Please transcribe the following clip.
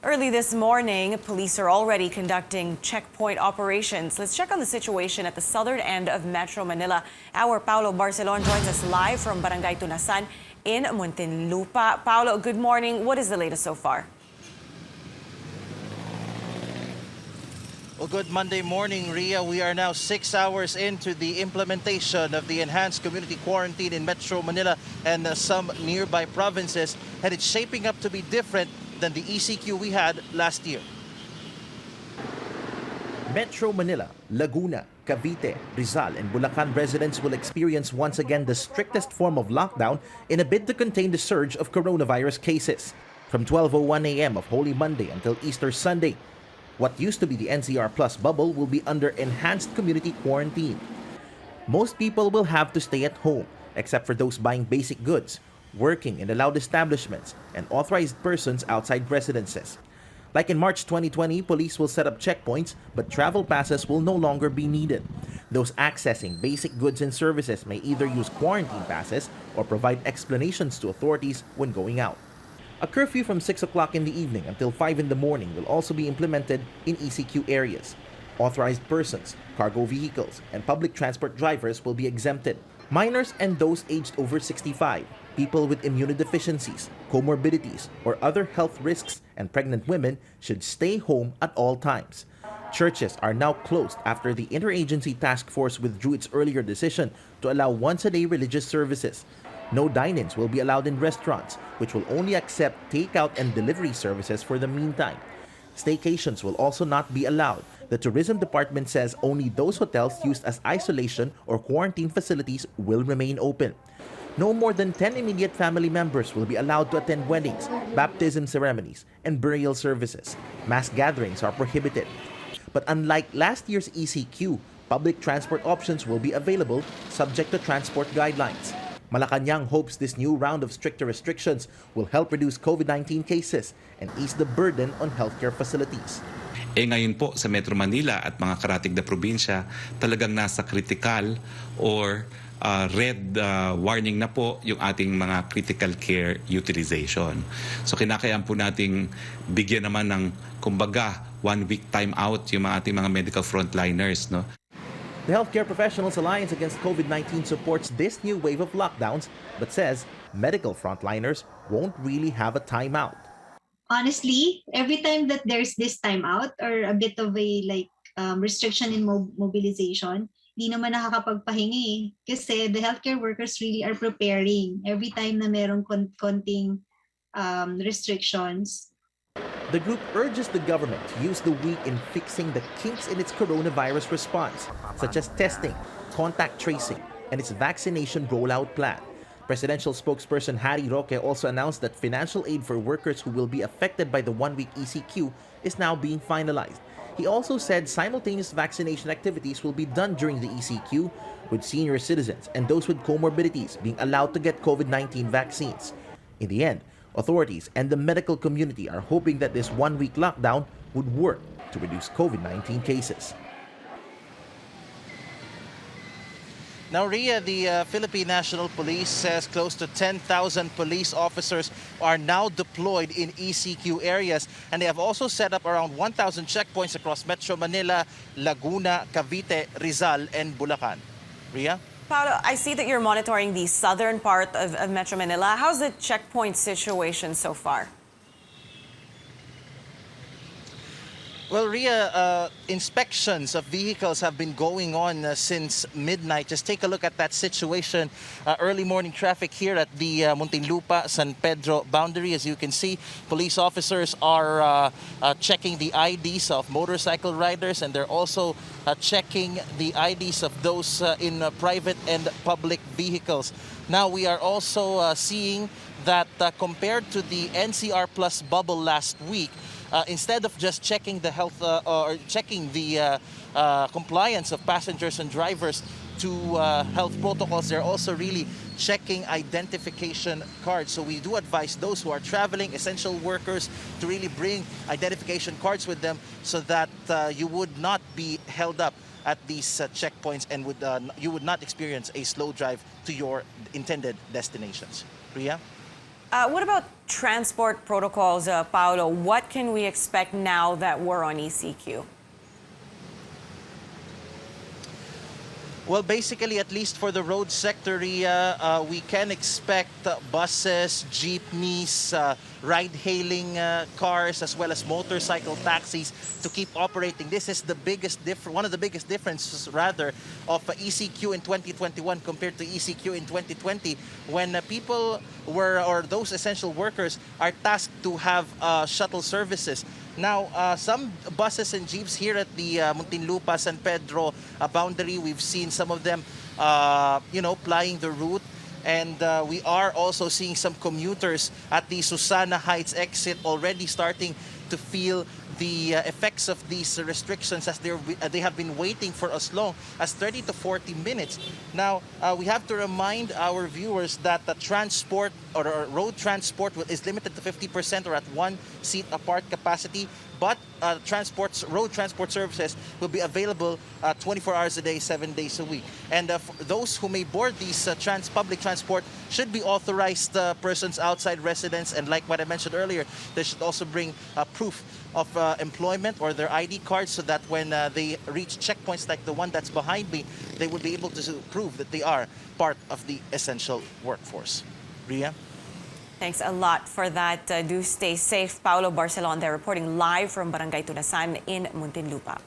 Early this morning, police are already conducting checkpoint operations. Let's check on the situation at the southern end of Metro Manila. Our Paulo Barcelon joins us live from Barangay Tunasan in Muntinlupa. Paulo, good morning. What is the latest so far? Well, good Monday morning, Ria. We are now 6 hours into the implementation of the enhanced community quarantine in Metro Manila and some nearby provinces, and it's shaping up to be different than the ECQ we had last year. Metro Manila, Laguna, Cavite, Rizal, and Bulacan residents will experience once again the strictest form of lockdown in a bid to contain the surge of coronavirus cases. From 12:01 a.m. of Holy Monday until Easter Sunday, what used to be the NCR Plus bubble will be under enhanced community quarantine. Most people will have to stay at home, except for those buying basic goods, working in allowed establishments, and authorized persons outside residences. Like in March 2020, police will set up checkpoints, but travel passes will no longer be needed. Those accessing basic goods and services may either use quarantine passes or provide explanations to authorities when going out. A curfew from 6 o'clock in the evening until 5 in the morning will also be implemented in ECQ areas. Authorized persons, cargo vehicles, and public transport drivers will be exempted. Minors and those aged over 65, people with immunodeficiencies, comorbidities, or other health risks, and pregnant women should stay home at all times. Churches are now closed after the interagency task force withdrew its earlier decision to allow once-a-day religious services. No dine-ins will be allowed in restaurants, which will only accept takeout and delivery services for the meantime. Staycations will also not be allowed. The tourism department says only those hotels used as isolation or quarantine facilities will remain open. No more than 10 immediate family members will be allowed to attend weddings, baptism ceremonies, and burial services. Mass gatherings are prohibited. But unlike last year's ECQ, public transport options will be available subject to transport guidelines. Malacanang hopes this new round of stricter restrictions will help reduce COVID-19 cases and ease the burden on healthcare facilities. Ngayon po sa Metro Manila at mga karatig na probinsya, talagang nasa critical or red warning na po yung ating mga critical care utilization. So kinakailangan po nating bigyan naman ng kumbaga 1 week time out yung ating mga medical frontliners, no? The Healthcare Professionals Alliance Against COVID-19 supports this new wave of lockdowns, but says medical frontliners won't really have a timeout. Honestly, every time that there's this timeout or a bit of a restriction in mobilization, di naman nakakapagpahingi kasi the healthcare workers really are preparing every time na merong konting restrictions. The group urges the government to use the week in fixing the kinks in its coronavirus response, such as testing, contact tracing, and its vaccination rollout plan. Presidential spokesperson Harry Roque also announced that financial aid for workers who will be affected by the one-week ECQ is now being finalized. He also said simultaneous vaccination activities will be done during the ECQ, with senior citizens and those with comorbidities being allowed to get COVID-19 vaccines. In the end, authorities and the medical community are hoping that this one-week lockdown would work to reduce COVID-19 cases. Now, Ria, the Philippine National Police says close to 10,000 police officers are now deployed in ECQ areas, and they have also set up around 1,000 checkpoints across Metro Manila, Laguna, Cavite, Rizal, and Bulacan. Ria? Paulo, I see that you're monitoring the southern part of Metro Manila. How's the checkpoint situation so far? Well, Ria, inspections of vehicles have been going on since midnight. Just take a look at that situation. Early morning traffic here at the Muntinlupa, San Pedro boundary. As you can see, police officers are checking the IDs of motorcycle riders, and they're also checking the IDs of those in private and public vehicles. Now, we are also seeing that compared to the NCR Plus bubble last week, instead of just checking the health or checking the compliance of passengers and drivers to health protocols, they're also really checking identification cards. So we do advise those who are traveling, essential workers, to really bring identification cards with them so that you would not be held up at these checkpoints and you would not experience a slow drive to your intended destinations. Ria? What about transport protocols, Paolo? What can we expect now that we're on ECQ? Well, basically, at least for the road sector, Ria, we can expect buses, jeepneys, ride-hailing cars, as well as motorcycle taxis to keep operating. This is the biggest one of the biggest differences, rather, of ECQ in 2021 compared to ECQ in 2020, when people were, or those essential workers, are tasked to have shuttle services. Now, some buses and jeeps here at the Muntinlupa, San Pedro boundary, we've seen some of them, plying the route. And we are also seeing some commuters at the Susana Heights exit already starting to feel the effects of these restrictions, as they have been waiting for as long as 30 to 40 minutes. Now, we have to remind our viewers that the transport or road transport is limited to 50% or at one seat apart capacity, but road transport services will be available 24 hours a day, 7 days a week. And those who may board these public transport should be authorized persons outside residence, and like what I mentioned earlier, they should also bring proof of employment or their ID cards, so that when they reach checkpoints like the one that's behind me, they will be able to prove that they are part of the essential workforce. Ria? Thanks a lot for that. Do stay safe. Paolo Barcelon there reporting live from Barangay Tunasan in Muntinlupa.